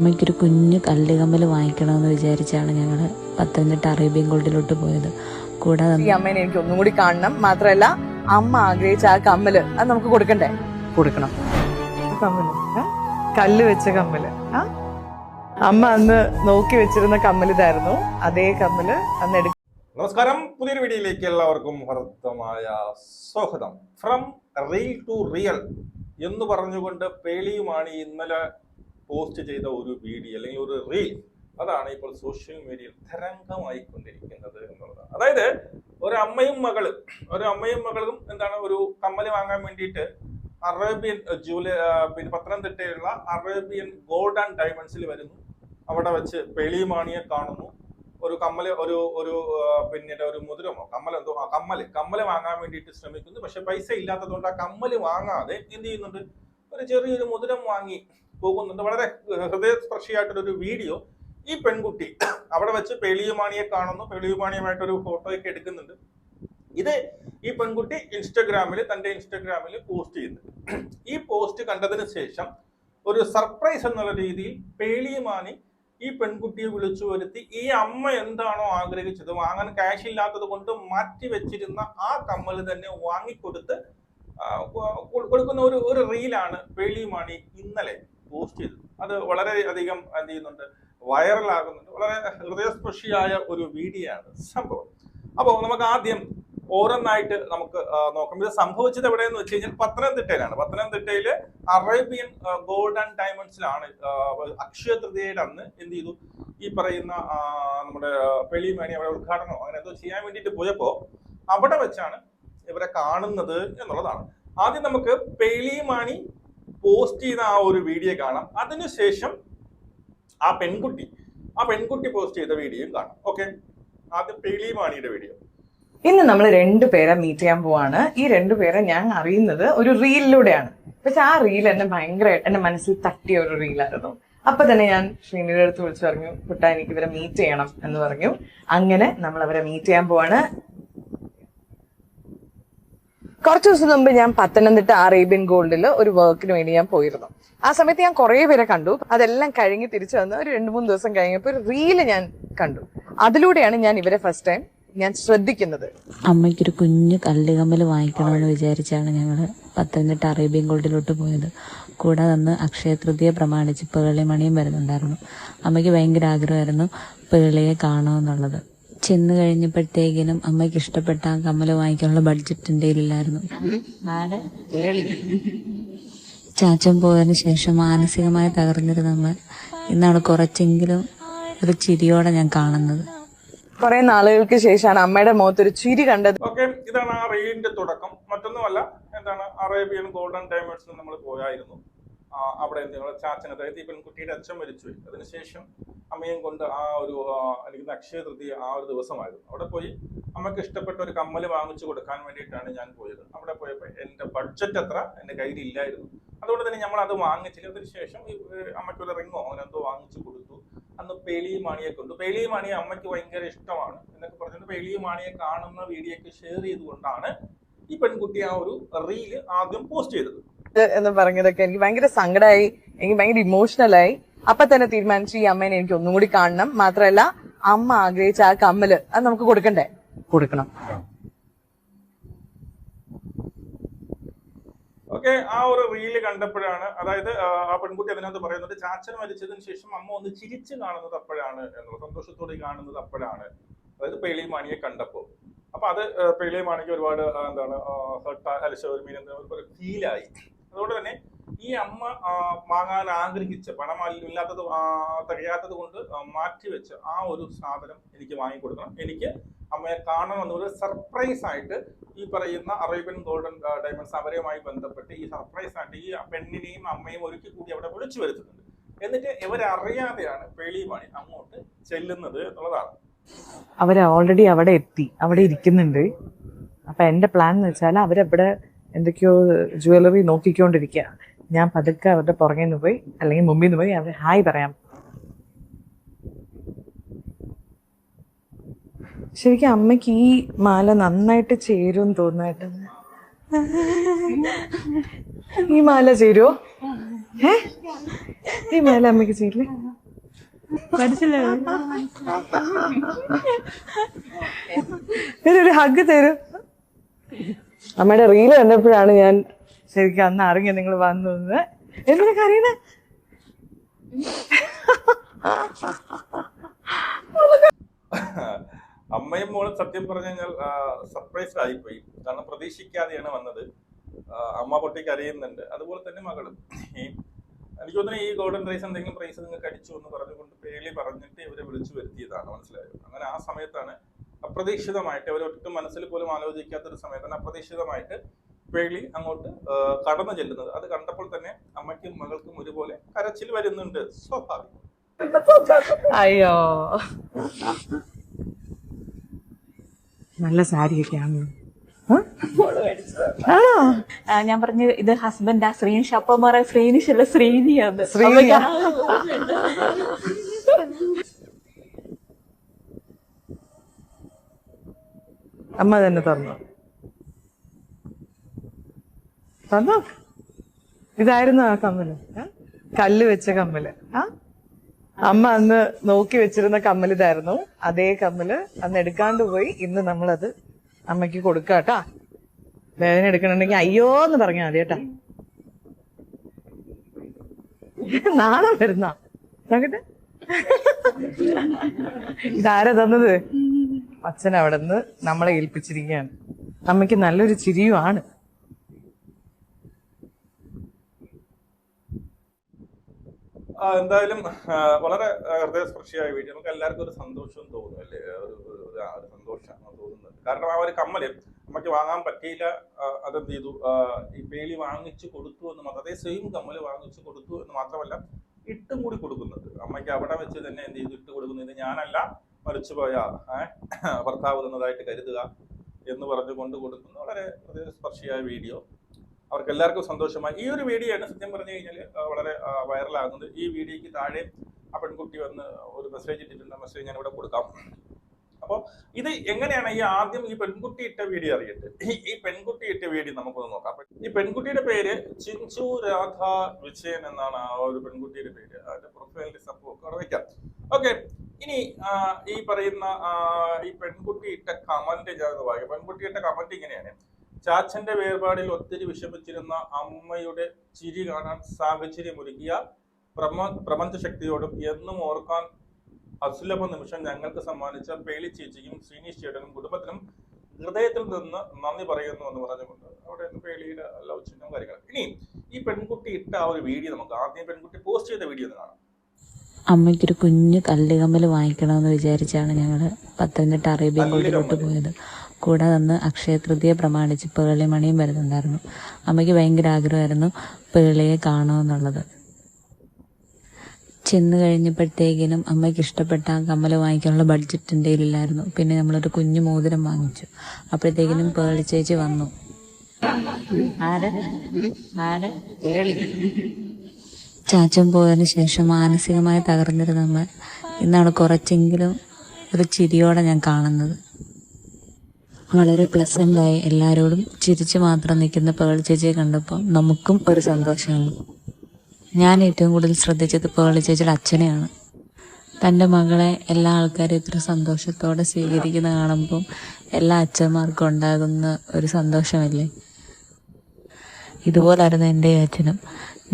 അമ്മയ്ക്കൊരു കുഞ്ഞു കല്ലുകമ്മൽ വാങ്ങിക്കണമെന്ന് വിചാരിച്ചാണ് ഞങ്ങൾ പത്തനംതിട്ട അറേബ്യൻ ഗോൾഡിലോട്ട് പോയത്. കൂടാതെ ഈ അമ്മേനെ എനിക്ക് ഒന്നും കൂടി കാണണം. മാത്രമല്ല അമ്മ ആഗ്രഹിച്ച ആ കമ്മല് അത് നമുക്ക് കൊടുക്കണ്ടേ? കൊടുക്കണം. കമ്മല്, കല്ല് വെച്ച കമ്മല്. അമ്മ അന്ന് നോക്കി വെച്ചിരുന്ന കമ്മല് ഇതായിരുന്നു. അതേ കമ്മല് അന്ന് എടുക്കും. നമസ്കാരം, പുതിയൊരു വീഡിയോയിലേക്ക് എല്ലാവർക്കും ഹൃദ്യമായ സ്വാഗതം. ഫ്രം റീൽ ടു റിയൽ എന്ന് പറഞ്ഞുകൊണ്ട് പേളിയുമാണ് ഇന്നലെ പോസ്റ്റ് ചെയ്ത ഒരു വീഡിയോ അല്ലെങ്കിൽ ഒരു റീൽ, അതാണ് ഇപ്പോൾ സോഷ്യൽ മീഡിയയിൽ തരംഗമായിക്കൊണ്ടിരിക്കുന്നത് എന്നുള്ളത്. അതായത് ഒരു അമ്മയും മകളും എന്താണ് ഒരു കമ്മല് വാങ്ങാൻ വേണ്ടിയിട്ട് അറേബ്യൻ പിന്നെ പത്തനംതിട്ടയിലുള്ള അറേബ്യൻ ഗോൾഡ് ആൻഡ് ഡയമണ്ട്സിൽ വരുന്നു. അവിടെ വെച്ച് പേളിയുമാണിയെ കാണുന്നു. ഒരു കമ്മല് ഒരു പിന്നീട് ഒരു മുദ്രമോ കമ്മല് വാങ്ങാൻ വേണ്ടിയിട്ട് ശ്രമിക്കുന്നു. പക്ഷെ പൈസ ഇല്ലാത്തതുകൊണ്ട് ആ കമ്മല് വാങ്ങാതെ എന്ത് ചെയ്യുന്നുണ്ട്, ഒരു ചെറിയൊരു മുദ്രം വാങ്ങി പോകുന്നുണ്ട്. വളരെ ഹൃദയസ്പർശിയായിട്ടൊരു വീഡിയോ. ഈ പെൺകുട്ടി അവിടെ വെച്ച് പേളിയുമാണിയെ കാണുന്നു. പേളിയുമാണിയുമായിട്ടൊരു ഫോട്ടോയൊക്കെ എടുക്കുന്നുണ്ട്. ഇത് ഈ പെൺകുട്ടി തന്റെ ഇൻസ്റ്റഗ്രാമിൽ പോസ്റ്റ് ചെയ്യുന്നുണ്ട്. ഈ പോസ്റ്റ് കണ്ടതിന് ശേഷം ഒരു സർപ്രൈസ് എന്നുള്ള രീതിയിൽ പേളിയുമാണി ഈ പെൺകുട്ടിയെ വിളിച്ചു വരുത്തി ഈ അമ്മ എന്താണോ ആഗ്രഹിച്ചത്, വാങ്ങാൻ ക്യാഷ് ഇല്ലാത്തത് കൊണ്ട് മാറ്റി വെച്ചിരുന്ന ആ കമ്മല് തന്നെ വാങ്ങിക്കൊടുത്ത് കൊടുക്കുന്ന ഒരു റീലാണ് പേളിയുമാണി ഇന്നലെ പോസ്റ്റ് ചെയ്തത്. അത് വളരെ അധികം എന്ത് ചെയ്യുന്നുണ്ട്, വൈറലാകുന്നുണ്ട്. വളരെ ഹൃദയസ്പർശിയായ ഒരു വീഡിയോ ആണ് സംഭവം. അപ്പോൾ നമുക്ക് ആദ്യം ഓരോന്നായിട്ട് നമുക്ക് നോക്കാം. ഇത് സംഭവിച്ചത് എവിടെയെന്ന് വെച്ച് കഴിഞ്ഞാൽ പത്തനംതിട്ടയിലാണ്. പത്തനംതിട്ടയില് അറേബ്യൻ ഗോൾഡ് ആൻഡ് ഡയമണ്ട്സിലാണ് അക്ഷയ തൃതീയയുടെ അന്ന് എന്ത് ചെയ്തു, ഈ പറയുന്ന നമ്മുടെ പേളിയുമാണി അവിടെ ഉദ്ഘാടനമോ അങ്ങനെ എന്തോ ചെയ്യാൻ വേണ്ടിയിട്ട് പോയപ്പോ അവിടെ വെച്ചാണ് ഇവരെ കാണുന്നത് എന്നുള്ളതാണ്. ആദ്യം നമുക്ക് പേളിയുമാണി പോസ്റ്റ് ചെയ്ത ആ ഒരു വീഡിയോ കാണാം. അതിനുശേഷം ആ പെൺകുട്ടി പോസ്റ്റ് ചെയ്ത വീഡിയോയും കാണാം. ഓക്കെ, ആദ്യം പേളിയുമാണിയുടെ വീഡിയോ. ഇന്ന് നമ്മൾ രണ്ടുപേരെ മീറ്റ് ചെയ്യാൻ പോവാണ്. ഈ രണ്ടുപേരെ ഞാൻ അറിയുന്നത് ഒരു റീലിലൂടെയാണ്. പക്ഷെ ആ റീൽ എന്റെ മനസ്സിൽ തട്ടിയ ഒരു റീലായിരുന്നു. അപ്പൊ തന്നെ ഞാൻ ശ്രീനിയുടെ അടുത്ത് വിളിച്ചു പറഞ്ഞു, കുട്ടാ എനിക്ക് ഇവരെ മീറ്റ് ചെയ്യണം എന്ന് പറഞ്ഞു. അങ്ങനെ നമ്മൾ അവരെ മീറ്റ് ചെയ്യാൻ പോവാണ്. കുറച്ചു ദിവസം മുമ്പ് ഞാൻ പത്തനംതിട്ട അറേബ്യൻ ഗോൾഡിൽ ഒരു വർക്കിന് വേണ്ടി ഞാൻ പോയിരുന്നു. ആ സമയത്ത് ഞാൻ കുറെ പേരെ കണ്ടു. അതെല്ലാം കഴിഞ്ഞ് തിരിച്ചു വന്ന് ഒരു 2-3 ദിവസം കഴിഞ്ഞപ്പോൾ ഒരു റീല് ഞാൻ കണ്ടു. അതിലൂടെയാണ് ഞാൻ ഇവരെ ഫസ്റ്റ് ടൈം ഞാൻ ശ്രദ്ധിക്കുന്നത്. അമ്മയ്ക്കൊരു കുഞ്ഞു കല്ലുകമ്മൽ വാങ്ങിക്കണമെന്ന് വിചാരിച്ചാണ് ഞങ്ങൾ പത്തനംതിട്ട അറേബ്യൻ ഗോൾഡിലോട്ട് പോയത്. കൂടാതെ അന്ന് അക്ഷയ തൃതീയ പ്രമാണിച്ച് പേളിമണിയും വരുന്നുണ്ടായിരുന്നു. അമ്മയ്ക്ക് ഭയങ്കര ആഗ്രഹമായിരുന്നു പേളിയെ കാണുമെന്നുള്ളത്. ചെന്ന് കഴിഞ്ഞപ്പോഴത്തേക്കിനും അമ്മയ്ക്ക് ഇഷ്ടപ്പെട്ട ആ കമ്മല് വാങ്ങിക്കാനുള്ള ബഡ്ജറ്റ് എൻ്റെ കയ്യിലില്ലായിരുന്നു. ചാച്ചൻ പോയതിനു ശേഷം മാനസികമായി തകർന്നിരുന്ന അമ്മ ഇന്നാണ് കുറച്ചെങ്കിലും ഒരു ചിരിയോടെ ഞാൻ കാണുന്നത്. കുറെ നാളുകൾക്ക് ശേഷമാണ് അമ്മയുടെ മുഖത്തൊരു ചിരി കണ്ടത്. ഓക്കെ, ഇതാണ് ആ റീലിന്റെ തുടക്കം. മറ്റൊന്നുമല്ല, എന്താണ് അറേബ്യൻ ഗോൾഡ് ആൻഡ് ഡയമണ്ട്സിൽ നമ്മൾ പോയായിരുന്നു. അവിടെ ചാച്ചൻ, അതായത് ഈ പെൺകുട്ടിയുടെ അച്ഛൻ മരിച്ചുപോയി. അതിനുശേഷം അമ്മയും കൊണ്ട് ആ ഒരു അല്ലെങ്കിൽ അക്ഷയ തൃതീയ ആ ഒരു ദിവസമായിരുന്നു. അവിടെ പോയി അമ്മയ്ക്ക് ഇഷ്ടപ്പെട്ട ഒരു കമ്മല് വാങ്ങിച്ചു കൊടുക്കാൻ വേണ്ടിയിട്ടാണ് ഞാൻ പോയത്. അവിടെ പോയപ്പോൾ എൻ്റെ ബഡ്ജറ്റ് അത്ര എൻ്റെ കയ്യിൽ ഇല്ലായിരുന്നു. അതുകൊണ്ട് തന്നെ നമ്മൾ അത് വാങ്ങിച്ചില്ല. അതിനുശേഷം അമ്മയ്ക്കൊരു റിങ്ങോ അങ്ങനെ എന്തോ വാങ്ങിച്ചു കൊടുത്തു. അന്ന് പേളിയുമാണിയെ കൊണ്ടു. പേളിയുമാണിയെ അമ്മയ്ക്ക് ഭയങ്കര ഇഷ്ടമാണ് എന്നൊക്കെ പറഞ്ഞിട്ട് പേളിയുമാണിയെ കാണുന്ന വീഡിയോ ഒക്കെ ഷെയർ ചെയ്തുകൊണ്ടാണ് ഈ പെൺകുട്ടി ആ ഒരു റീല് ആദ്യം പോസ്റ്റ് ചെയ്തത്. എന്ന് പറഞ്ഞതൊക്കെ എനിക്ക് ഭയങ്കര സങ്കടമായി, എനിക്ക് ഭയങ്കര ഇമോഷണലായി. അപ്പൊ തന്നെ തീരുമാനിച്ചു ഈ അമ്മേനെ എനിക്ക് ഒന്നും കൂടി കാണണം. മാത്രമല്ല അമ്മ ആഗ്രഹിച്ച ആ കമ്മല് അത് നമുക്ക് കൊടുക്കണ്ടേ? കൊടുക്കണം. ഓക്കെ, ആ ഒരു റീല് കണ്ടപ്പോഴാണ്, അതായത് ആ പെൺകുട്ടി അതിനകത്ത് പറയുന്നത് ചാച്ചൻ മരിച്ചതിന് ശേഷം അമ്മ ഒന്ന് ചിരിച്ചു കാണുന്നത് അപ്പോഴാണ് എന്നുള്ളത്, സന്തോഷത്തോടെ കാണുന്നത് അപ്പോഴാണ്, അതായത് പേളിയുമാണിയെ കണ്ടപ്പോൾ. അപ്പൊ അത് പേളിയുമാണിക്ക് ഒരുപാട് എന്താണ് ഒരു ഫീലായി. അതുകൊണ്ട് തന്നെ ഈ അമ്മ വാങ്ങാൻ ആഗ്രഹിച്ച പണം ഇല്ലാത്തത് തികയാത്തത് കൊണ്ട് മാറ്റിവെച്ച് ആ ഒരു സാധനം എനിക്ക് വാങ്ങിക്കൊടുക്കണം, എനിക്ക് അമ്മയെ കാണണമെന്നൊരു സർപ്രൈസ് ആയിട്ട് ഈ പറയുന്ന അറേബ്യൻ ഗോൾഡൻ ഡയമണ്ട്സ് അവരുമായി ബന്ധപ്പെട്ട് ഈ സർപ്രൈസ് ആയിട്ട് ഈ പെണ്ണിനെയും അമ്മയും ഒരുക്കി കൂടി അവിടെ വിളിച്ചു വരുത്തുന്നുണ്ട്. എന്നിട്ട് ഇവരറിയാതെയാണ് പേളിയുമാണി അങ്ങോട്ട് ചെല്ലുന്നത് എന്നുള്ളതാണ്. അവര് ഓൾറെഡി അവിടെ എത്തി, അവിടെ ഇരിക്കുന്നുണ്ട്. അപ്പൊ എന്റെ പ്ലാൻ എന്ന് വെച്ചാൽ അവരവിടെ എന്തൊക്കെയോ ജ്വല്ലറി നോക്കിക്കൊണ്ടിരിക്കുക. ഞാൻ പതുക്കെ അവരുടെ പുറകെ നിന്ന് പോയി അല്ലെങ്കിൽ മുമ്പിൽ നിന്ന് പോയി അവർ ഹായ് പറയാം. ശരിക്കും അമ്മയ്ക്ക് ഈ മാല നന്നായിട്ട് ചേരും തോന്നുമായിട്ട്. ഈ മാല ചേരുവോ? ഈ മേലെ അമ്മയ്ക്ക് ചെയ്യില്ലേ? ഒരു ഹഗ് തരും. അമ്മയുടെ റീല് കണ്ടപ്പോഴാണ് ഞാൻ ശരിക്കും അന്ന് അറിഞ്ഞ നിങ്ങൾ വന്നത്. എന്തിനൊക്കെ അറിയണേ? അമ്മയും മോളും സത്യം പറഞ്ഞു കഴിഞ്ഞാൽ സർപ്രൈസ്ഡ് ആയിപ്പോയി. കാരണം പ്രതീക്ഷിക്കാതെയാണ് വന്നത്. അമ്മ പൊട്ടിക്ക് അറിയുന്നുണ്ട്, അതുപോലെ തന്നെ മകളും. എനിക്ക് തോന്നുന്നു ഈ ഗോൾഡൻ റൈസ് എന്തെങ്കിലും പ്രൈസ് നിങ്ങൾക്ക് അടിച്ചു എന്ന് പറഞ്ഞുകൊണ്ട് പേളി പറഞ്ഞിട്ട് ഇവരെ വിളിച്ചു വരുത്തിയതാണ്, മനസ്സിലായത്. അങ്ങനെ ആ സമയത്താണ് അപ്രതീക്ഷിതമായിട്ട്, അവരൊട്ടും മനസ്സിൽ പോലും ആലോചിക്കാത്തൊരു സമയത്താണ് അപ്രതീക്ഷിതമായിട്ട് പേളി അങ്ങോട്ട് കടന്നു ചെല്ലുന്നത്. അത് കണ്ടപ്പോൾ തന്നെ അമ്മയ്ക്കും മകൾക്കും ഒരുപോലെ കരച്ചിൽ വരുന്നുണ്ട്, സ്വാഭാവികം. അയ്യോ, നല്ല സാരിയൊക്കെയാണ്. ഞാൻ പറഞ്ഞു ഇത് ഹസ്ബൻഡ് ആ ശ്രീനിഷ്. അപ്പം പറയാം ശ്രീനിഷ് അല്ല ശ്രീനിയാണ്. അമ്മ തന്നെ തന്നു. ഇതായിരുന്നു ആ കമ്മല്, കല്ല് വെച്ച കമ്മല്. അമ്മ അന്ന് നോക്കി വെച്ചിരുന്ന കമ്മൽ ഇതായിരുന്നു. അതേ കമ്മല് അന്ന് എടുക്കാണ്ട് പോയി. ഇന്ന് നമ്മളത് അമ്മയ്ക്ക് കൊടുക്കാട്ടാ. വേദന എടുക്കണുണ്ടെങ്കിൽ അയ്യോ എന്ന് പറഞ്ഞാൽ മതി കേട്ടാ. നാളെ വരുന്ന നോക്കട്ടെ. ഇതാരാ തന്നത്? അച്ഛൻ അവിടെ നിന്ന് നമ്മളെ ഏൽപ്പിച്ചിരിക്കുകയാണ്. അമ്മയ്ക്ക് നല്ലൊരു ചിരിയുമാണ്. എന്തായാലും വളരെ ഹൃദയസ്പർശിയായ വീഡിയോ. നമുക്ക് എല്ലാവർക്കും ഒരു സന്തോഷം തോന്നും അല്ലേ? ഒരു സന്തോഷമാണ് തോന്നുന്നത്. കാരണം ആ ഒരു കമ്മല് അമ്മയ്ക്ക് വാങ്ങാൻ പറ്റിയില്ല. അതെന്ത് ചെയ്തു, ഈ പേളി വാങ്ങിച്ചു കൊടുത്തു എന്ന് മാത്രം. അതേ സെയിം കമ്മല് വാങ്ങിച്ചു കൊടുത്തു എന്ന് മാത്രമല്ല, ഇട്ടും കൂടി കൊടുക്കുന്നുണ്ട്. അമ്മയ്ക്ക് അവിടെ വെച്ച് തന്നെ എന്ത് ചെയ്തു, ഇട്ട് കൊടുക്കുന്നത് ഞാനല്ല മരിച്ചുപോയ ഭർത്താവ് തന്നതായിട്ട് കരുതുക എന്ന് പറഞ്ഞുകൊണ്ട് കൊടുക്കുന്ന വളരെ ഹൃദയസ്പർശിയായ വീഡിയോ. അവർക്ക് എല്ലാവർക്കും സന്തോഷമായി. ഈ ഒരു വീഡിയോ ആണ് സത്യം പറഞ്ഞു കഴിഞ്ഞാൽ വളരെ വൈറലാകുന്നത്. ഈ വീഡിയോയ്ക്ക് താഴെ ആ പെൺകുട്ടി വന്ന് ഒരു മെസ്സേജ് ഇട്ടിട്ടുണ്ട്. മെസ്സേജ് ഞാൻ ഇവിടെ കൊടുക്കാം. അപ്പോൾ ഇത് എങ്ങനെയാണ് ആദ്യം ഈ പെൺകുട്ടി ഇട്ട വീഡിയോ അറിയട്ടെ. ഈ പെൺകുട്ടി ഇട്ട വീഡിയോ നമുക്കൊന്ന് നോക്കാം. ഈ പെൺകുട്ടിയുടെ പേര് ചിഞ്ചു രാധ വിജയൻ എന്നാണ് ആ ഒരു പെൺകുട്ടിയുടെ പേര്. അതിന്റെ പ്രൊഫൈൽ സപ്പോർട്ട് വയ്ക്കാം. ഓക്കെ, ഇനി ഈ പറയുന്ന ഈ പെൺകുട്ടി ഇട്ട കമന്റ് ഞാൻ വായിക്കാം. പെൺകുട്ടി ഇട്ട കമന്റ് ഇങ്ങനെയാണ്: ചാച്ചന്റെ വേർപാടിൽ ഒത്തിരി വിഷമിച്ചിരുന്ന അമ്മയുടെ ചിരി കാണാൻ സാഹചര്യമൊരുക്കിയ പ്രപഞ്ച ശക്തിയോടും എന്നും ഓർക്കാൻ അസുലഭ നിമിഷം ഞങ്ങൾക്ക് സമ്മാനിച്ച പേളി ചേച്ചിക്കും ശ്രീനിഷ് ചേട്ടനും കുടുംബത്തിനും ഹൃദയത്തിൽ നിന്ന് നന്ദി പറയുന്നു എന്ന് പറഞ്ഞുകൊണ്ട് അവിടെ പേളിയുടെ ലവ് ചിഹ്നം കാര്യങ്ങൾ. ഇനി ഈ പെൺകുട്ടി ഇട്ട ആ ഒരു വീഡിയോ നമുക്ക് ആദ്യം പെൺകുട്ടി പോസ്റ്റ് ചെയ്ത വീഡിയോ ഒന്ന് കാണാം. അമ്മയ്ക്കൊരു കുഞ്ഞു കല്ലുകമ്മൽ വാങ്ങിക്കണമെന്ന് വിചാരിച്ചാണ് ഞങ്ങൾ പത്തനംതിട്ട അറേബ്യൻ ഗോൾഡിലോട്ട് പോയത്. കൂടാതെ അന്ന് അക്ഷയ തൃതീയ പ്രമാണിച്ച് പേളി മണിയും വരുന്നുണ്ടായിരുന്നു. അമ്മയ്ക്ക് ഭയങ്കര ആഗ്രഹമായിരുന്നു പേളിയെ കാണുമെന്നുള്ളത്. ചെന്ന് കഴിഞ്ഞപ്പോഴത്തേക്കിനും അമ്മയ്ക്ക് ഇഷ്ടപ്പെട്ട ആ കമ്മൽ വാങ്ങിക്കാനുള്ള ബഡ്ജറ്റ് എൻ്റെ കയ്യിലില്ലായിരുന്നു. പിന്നെ നമ്മളൊരു കുഞ്ഞു മോതിരം വാങ്ങിച്ചു. അപ്പോഴത്തേക്കിനും പേളി ചേച്ചി വന്നു. ചാച്ചൻ പോയതിനു ശേഷം മാനസികമായി തകർന്നിരുന്ന അമ്മ ഇന്നാണ് കുറച്ചെങ്കിലും ഒരു ചിരിയോടെ ഞാൻ കാണുന്നത്. വളരെ പ്ലസൻ്റായി എല്ലാവരോടും ചിരിച്ചു മാത്രം നിൽക്കുന്ന പേളി ചേച്ചിയെ കണ്ടപ്പോൾ നമുക്കും ഒരു സന്തോഷമാണ്. ഞാൻ ഏറ്റവും കൂടുതൽ ശ്രദ്ധിച്ചത് പേളി ചേച്ചിയുടെ അച്ഛനെയാണ്. തൻ്റെ മകളെ എല്ലാ ആൾക്കാരും ഇത്ര സന്തോഷത്തോടെ സ്വീകരിക്കുന്ന കാണുമ്പോൾ എല്ലാ അച്ഛന്മാർക്കും ഉണ്ടാകുന്ന ഒരു സന്തോഷമല്ലേ. ഇതുപോലായിരുന്നു എൻ്റെ അച്ഛനും.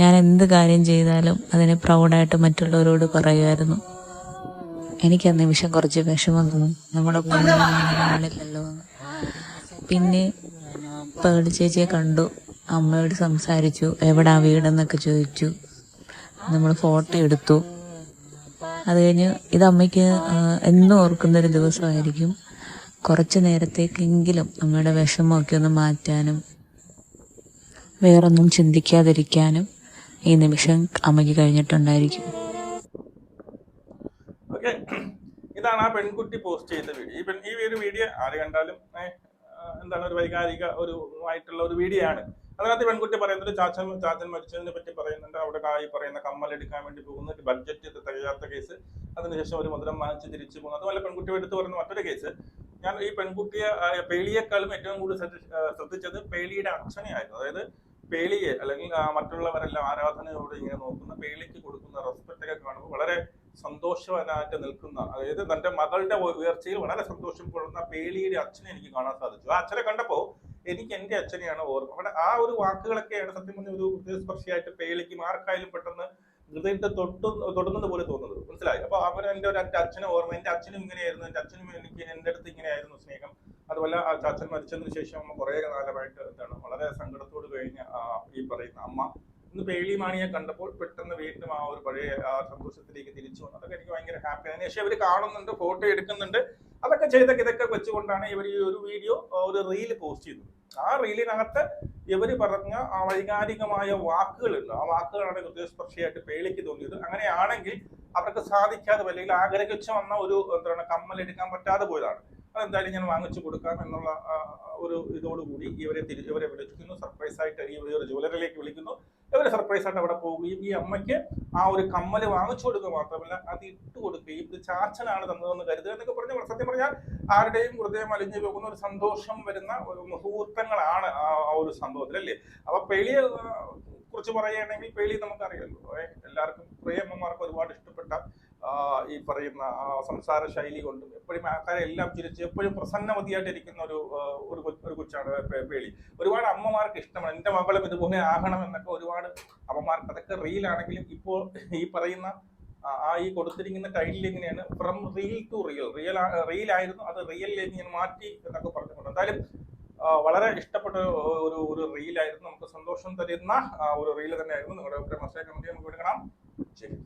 ഞാൻ എന്ത് കാര്യം ചെയ്താലും അതിനെ പ്രൗഡായിട്ട് മറ്റുള്ളവരോട് പറയുമായിരുന്നു. എനിക്ക് ആ നിമിഷം കുറച്ച് വിഷമം തോന്നും, നമ്മുടെ കുഞ്ഞില്ലല്ലോ എന്ന്. പിന്നെ പേളി ചേച്ചിയെ കണ്ടു, അമ്മയോട് സംസാരിച്ചു, എവിടാ വീടെന്നൊക്കെ ചോദിച്ചു. നമ്മൾ ഫോട്ടോ എടുത്തു. അത് കഴിഞ്ഞ് ഇത് അമ്മയ്ക്ക് എന്നും ഓർക്കുന്നൊരു ദിവസമായിരിക്കും. കുറച്ച് നേരത്തേക്കെങ്കിലും അമ്മയുടെ വിഷമമൊക്കെ ഒന്ന് മാറ്റാനും വേറൊന്നും ചിന്തിക്കാതിരിക്കാനും ഈ നിമിഷം അമ്മയ്ക്ക് കഴിഞ്ഞിട്ടുണ്ടായിരിക്കും. ഓക്കെ, ഇതാണ് ആ പെൺകുട്ടി പോസ്റ്റ് ചെയ്ത വീഡിയോ. ഈ ഒരു വീഡിയോ ആര് കണ്ടാലും എന്താണ് ഒരു വൈകാരിക ആയിട്ടുള്ള ഒരു വീഡിയോ ആണ്. അതിനകത്ത് പെൺകുട്ടി പറയുന്നത് ചാച്ചൻ മരിച്ചതിനെ പറ്റി പറയുന്നുണ്ട്. അവിടെ ഈ പറയുന്ന കമ്മൽ എടുക്കാൻ വേണ്ടി പോകുന്ന ബഡ്ജറ്റ് തികയാത്ത കേസ്, അതിനുശേഷം ഒരു മുദ്രം വാങ്ങിച്ച് തിരിച്ചു പോകുന്നത്. അതുപോലെ പെൺകുട്ടി എടുത്ത് പറയുന്ന മറ്റൊരു കേസ്. ഞാൻ ഈ പെൺകുട്ടിയെ പേളിയേക്കാളും ഏറ്റവും കൂടുതൽ ശ്രദ്ധിച്ചത് പേളിയുടെ അച്ഛനെ ആയിരുന്നു. അതായത് പേളിയെ അല്ലെങ്കിൽ മറ്റുള്ളവരെല്ലാം ആരാധനയോട് ഇങ്ങനെ നോക്കുന്ന പേളിക്ക് കൊടുക്കുന്ന റെസ്പെക്ട് ഒക്കെ കാണുമ്പോൾ വളരെ സന്തോഷവാനായിട്ട് നിൽക്കുന്ന, അതായത് തന്റെ മകളുടെ ഉയർച്ചയിൽ വളരെ സന്തോഷം കൊള്ളുന്ന പേളിയുടെ അച്ഛനെ എനിക്ക് കാണാൻ സാധിച്ചു. ആ അച്ഛനെ കണ്ടപ്പോൾ എനിക്ക് എന്റെ അച്ഛനെയാണ് ഓർമ്മ. അവിടെ ആ ഒരു വാക്കുകളൊക്കെയാണ് സത്യം പറഞ്ഞ ഒരു ഹൃദയസ്പർശിയായിട്ട് പേളിക്ക് ആർക്കായാലും പെട്ടെന്ന് ഹൃദയത്തെ തൊടുന്നത് പോലെ തോന്നുന്നത്, മനസ്സിലായി. അപ്പൊ അവൻ എന്റെ അച്ഛനെ ഓർമ്മ, എന്റെ അച്ഛനും ഇങ്ങനെയായിരുന്നു, എന്റെ അച്ഛനും എനിക്ക് എന്റെ അടുത്ത് ഇങ്ങനെയായിരുന്നു സ്നേഹം. അതുപോലെ ആ അച്ഛൻ മരിച്ചതിന് ശേഷം അമ്മ കുറെ കാലമായിട്ട് എന്താണ് വളരെ സങ്കടത്തോട് കഴിഞ്ഞ ഈ പറയുന്ന അമ്മ ഇന്ന് പേളി മാണിയെ കണ്ടപ്പോൾ പെട്ടെന്ന് വീണ്ടും ആ ഒരു പഴയ ആ സന്തോഷത്തിലേക്ക് തിരിച്ചു വന്നു. അതൊക്കെ എനിക്ക് ഭയങ്കര ഹാപ്പി. അതിനുശേഷം ഇവർ കാണുന്നുണ്ട്, ഫോട്ടോ എടുക്കുന്നുണ്ട്. അതൊക്കെ ഇതൊക്കെ വെച്ചുകൊണ്ടാണ് ഇവർ ഈ ഒരു വീഡിയോ, ഒരു റീല് പോസ്റ്റ് ചെയ്തത്. ആ റീലിനകത്ത് ഇവർ പറഞ്ഞ ആ വൈകാരികമായ വാക്കുകളുണ്ട്. ആ വാക്കുകളാണ് ഹൃദയസ്പർശിയായിട്ട് പേളിക്ക് തോന്നിയത്. അങ്ങനെയാണെങ്കിൽ അവർക്ക് സാധിക്കാതെ അല്ലെങ്കിൽ ആഗ്രഹിച്ചു വന്ന ഒരു എന്താണ് കമ്മൽ എടുക്കാൻ പറ്റാതെ പോയതാണ്. അതെന്തായാലും ഞാൻ വാങ്ങിച്ചു കൊടുക്കാം എന്നുള്ള ഒരു ഇതോടുകൂടി ഇവരെ വിളിക്കുന്നു. സർപ്രൈസ് ആയിട്ട് ഈ ഒരു ജ്വല്ലറിയിലേക്ക് വിളിക്കുന്നു. ഇവര് സർപ്രൈസ് ആയിട്ട് അവിടെ പോവുകയും ഈ അമ്മയ്ക്ക് ആ ഒരു കമ്മല് വാങ്ങിച്ചു കൊടുക്കുക മാത്രമല്ല അത് ഇട്ട് കൊടുക്കുകയും ഇത് ചാച്ചനാണ് തന്നതെന്ന് കരുതുക എന്നൊക്കെ പറഞ്ഞ സത്യം പറഞ്ഞാൽ ആരുടെയും ഹൃദയം അലിഞ്ഞു പോകുന്ന ഒരു സന്തോഷം വരുന്ന ഒരു മുഹൂർത്തങ്ങളാണ് ആ ഒരു സംഭവത്തിൽ, അല്ലേ? അപ്പൊ പേളിയെ കുറിച്ച് പറയുകയാണെങ്കിൽ പേളി നമുക്കറിയാമല്ലോ, എല്ലാവർക്കും പ്രിയമ്മമാർക്ക് ഒരുപാട് ഇഷ്ടപ്പെട്ട ഈ പറയുന്ന സംസാര ശൈലി കൊണ്ടും എപ്പോഴും ആൾക്കാരെ എല്ലാം ചിരിച്ച് എപ്പോഴും പ്രസന്നമതിയായിട്ടിരിക്കുന്ന ഒരു കൊച്ചാണ് പേളി. ഒരുപാട് അമ്മമാർക്ക് ഇഷ്ടമാണ് എന്റെ മകളും ഇതുപോലെ ആകണം എന്നൊക്കെ ഒരുപാട് അമ്മമാർക്ക്. അതൊക്കെ റീലാണെങ്കിലും ഇപ്പോൾ ഈ പറയുന്ന ഈ കൊടുത്തിരിക്കുന്ന ടൈറ്റിൽ എങ്ങനെയാണ് ഫ്രം റീൽ ടു റിയൽ, റീലായിരുന്നു അത് റിയലിലേക്ക് ഞാൻ മാറ്റി എന്നൊക്കെ പറഞ്ഞുകൊണ്ട് എന്തായാലും വളരെ ഇഷ്ടപ്പെട്ട ഒരു റീലായിരുന്നു. നമുക്ക് സന്തോഷം തരുന്ന ഒരു റീല് തന്നെയായിരുന്നു. നിങ്ങളുടെ മെസ്സേജ് കമന്റ് നമുക്ക് എടുക്കണം. ശരി.